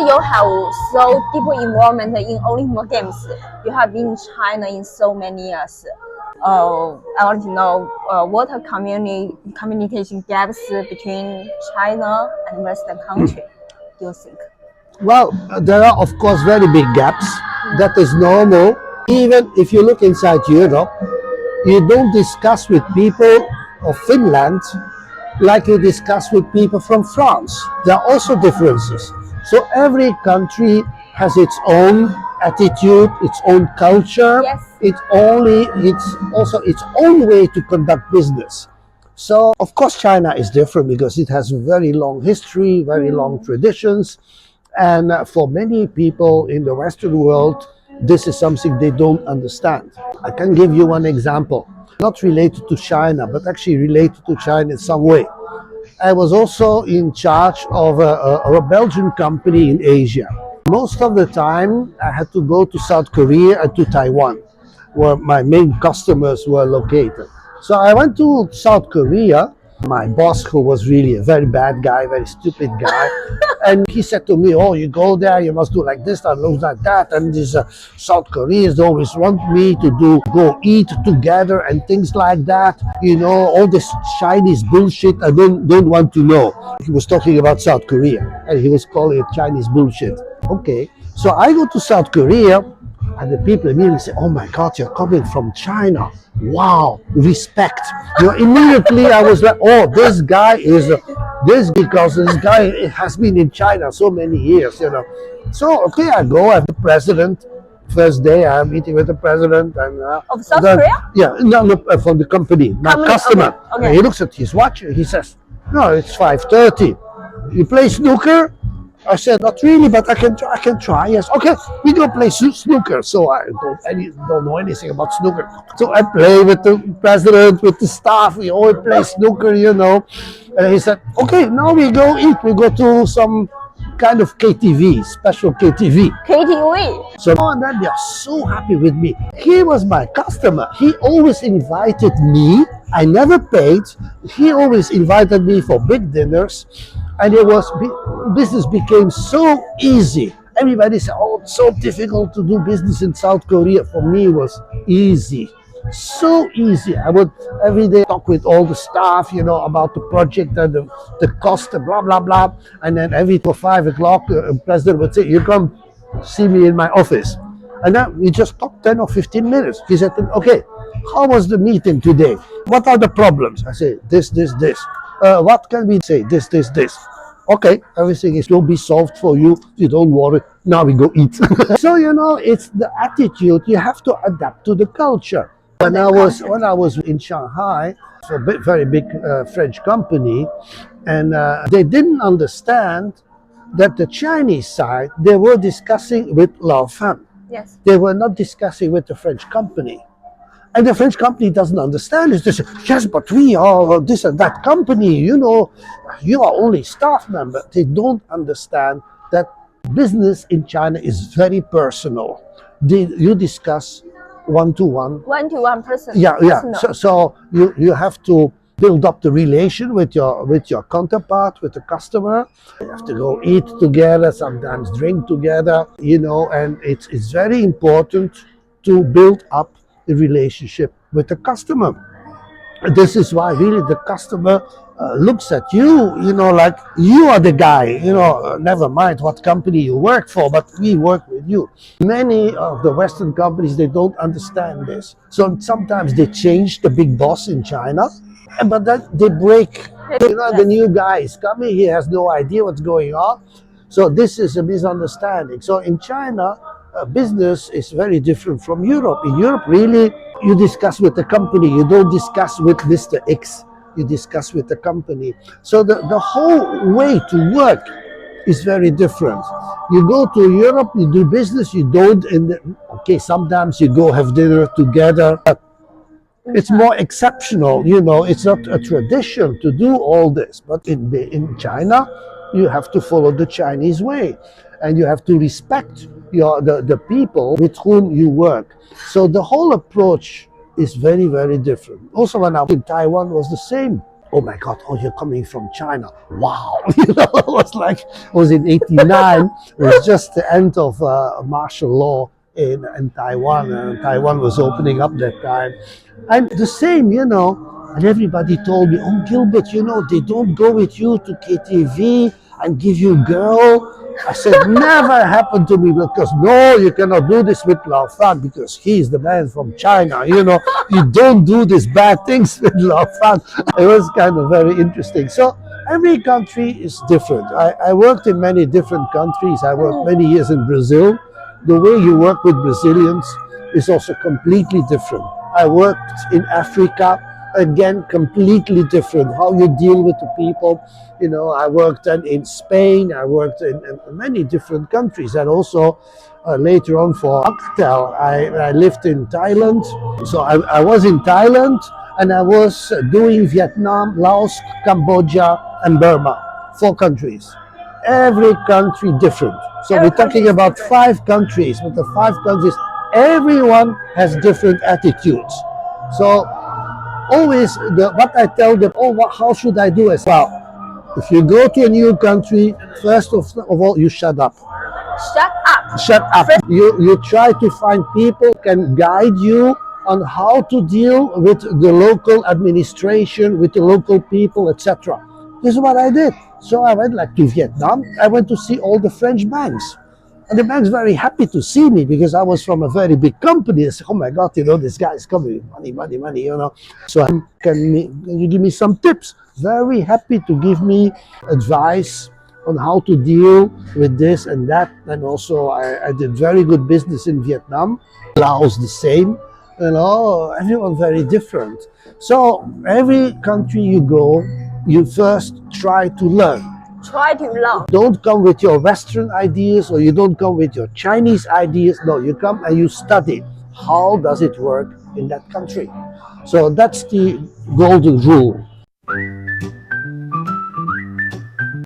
you have so deep involvement in Olympic Games, you have been in China in so many years. I want to know what are communication gaps between China and Western country, do you think? Well, there are of course very big gaps. That is normal. Even if you look inside Europe, you don't discuss with people of Finland like you discuss with people from France. There are also differences. So every country has its own attitude, its own culture. Yes. It's also its own way to conduct business. So of course China is different because it has a very long history, very long traditions, and for many people in the Western world, this is something they don't understand. I can give you one example, not related to China, but actually related to China in some way. I was also in charge of a Belgian company in Asia. Most of the time, I had to go to South Korea and to Taiwan, where my main customers were located. So I went to South Korea. My boss, who was really a very bad guy, very stupid guy, and he said to me, "Oh, you go there, you must do like this and look like that." And these South Koreans always want me to go eat together and things like that. You know, all this Chinese bullshit. I don't want to know. He was talking about South Korea, and he was calling it Chinese bullshit. Okay, so I go to South Korea. And the people immediately say, "Oh my God, you're coming from China. Wow, respect." You know, immediately I was like, "Oh, this guy is because this guy has been in China so many years, you know." So okay, I go. I have the president. First day, I'm meeting with the president and Of South Korea? Yeah, no, from the company, my customer. Okay. And he looks at his watch. He says, "No, it's 5:30. You play snooker?" I said, "Not really, but I can try. Yes, okay, we go play snooker." So I don't know anything about snooker. So I play with the president, with the staff. We all play snooker, you know. And he said, "Okay, now we go eat. We go to some kind of KTV, special KTV." KTV. So and then they are so happy with me. He was my customer. He always invited me. I never paid. He always invited me for big dinners. And business became so easy. Everybody said, "Oh, it's so difficult to do business in South Korea." For me, it was easy. So easy. I would every day talk with all the staff, you know, about the project and the cost and blah, blah, blah. And then every 5 o'clock, the president would say, "You come see me in my office." And then we just talked 10 or 15 minutes. He said, "Okay, how was the meeting today? What are the problems?" I say, "This, this, this." "What can we say?" "This, this, this." "Okay, everything will be solved for you. You don't worry. Now we go eat." So you know, it's the attitude. You have to adapt to the culture. When I was in Shanghai for a very big French company, and they didn't understand that the Chinese side they were discussing with Laofan. Yes. They were not discussing with the French company. And the French company doesn't understand it. They say, "Yes, but we are this and that company, you know, you are only staff member." They don't understand that business in China is very personal. You discuss one-to-one. One-to-one person. Yeah, yeah. Personal. So you have to build up the relation with your counterpart, with the customer. You have to go eat together, sometimes drink together, you know, and it's very important to build up the relationship with the customer. This is why really the customer looks at you, you know, like you are the guy, you know, never mind what company you work for, but we work with you. Many of the Western companies, they don't understand this. So sometimes they change the big boss in China, but then they break. You know, the new guy is coming, he has no idea what's going on. So this is a misunderstanding. So in China, business is very different from Europe. In Europe, really, you discuss with the company. You don't discuss with Mr. X. You discuss with the company. So the whole way to work is very different. You go to Europe, you do business, you don't, okay, sometimes you go have dinner together. It's more exceptional, you know, it's not a tradition to do all this. But in China, you have to follow the Chinese way. And you have to respect the people with whom you work. So the whole approach is very, very different. Also, when I was in Taiwan, was the same. oh my God, oh, you're coming from China. Wow. You know, it was like, it was in 89. It was just the end of martial law in Taiwan. And Taiwan was opening up that time. And the same, you know, and everybody told me, oh, Gilbert, you know, they don't go with you to KTV and give you girl. I said, never happened to me, because no, you cannot do this with Lao Fan, because he's the man from China. You know, you don't do these bad things with Lao Fan. It was kind of very interesting. So every country is different. I worked in many different countries. I worked many years in Brazil. The way you work with Brazilians is also completely different. I worked in Africa, again, completely different. How you deal with the people. You know, I worked then in Spain, I worked in many different countries, and also later on for Alcatel, I lived in Thailand. So I was in Thailand, and I was doing Vietnam, Laos, Cambodia, and Burma, 4 countries. Every country different. So we're talking about 5 countries, but the 5 countries, everyone has different attitudes. So always what I tell them, oh, how should I do it? Well, if you go to a new country, first of all, you shut up. Shut up. Shut up. You try to find people who can guide you on how to deal with the local administration, with the local people, etc. This is what I did. So I went like to Vietnam. I went to see all the French banks. And the bank's very happy to see me, because I was from a very big company. They said, oh my God, you know, this guy is coming, money, money, money, you know. So can you give me some tips? Very happy to give me advice on how to deal with this and that. And also I did very good business in Vietnam. Laos the same, you know, everyone very different. So every country you go, you first try to learn. Try to learn. Don't come with your Western ideas, or you don't come with your Chinese ideas. No, you come and you study. How does it work in that country? So that's the golden rule.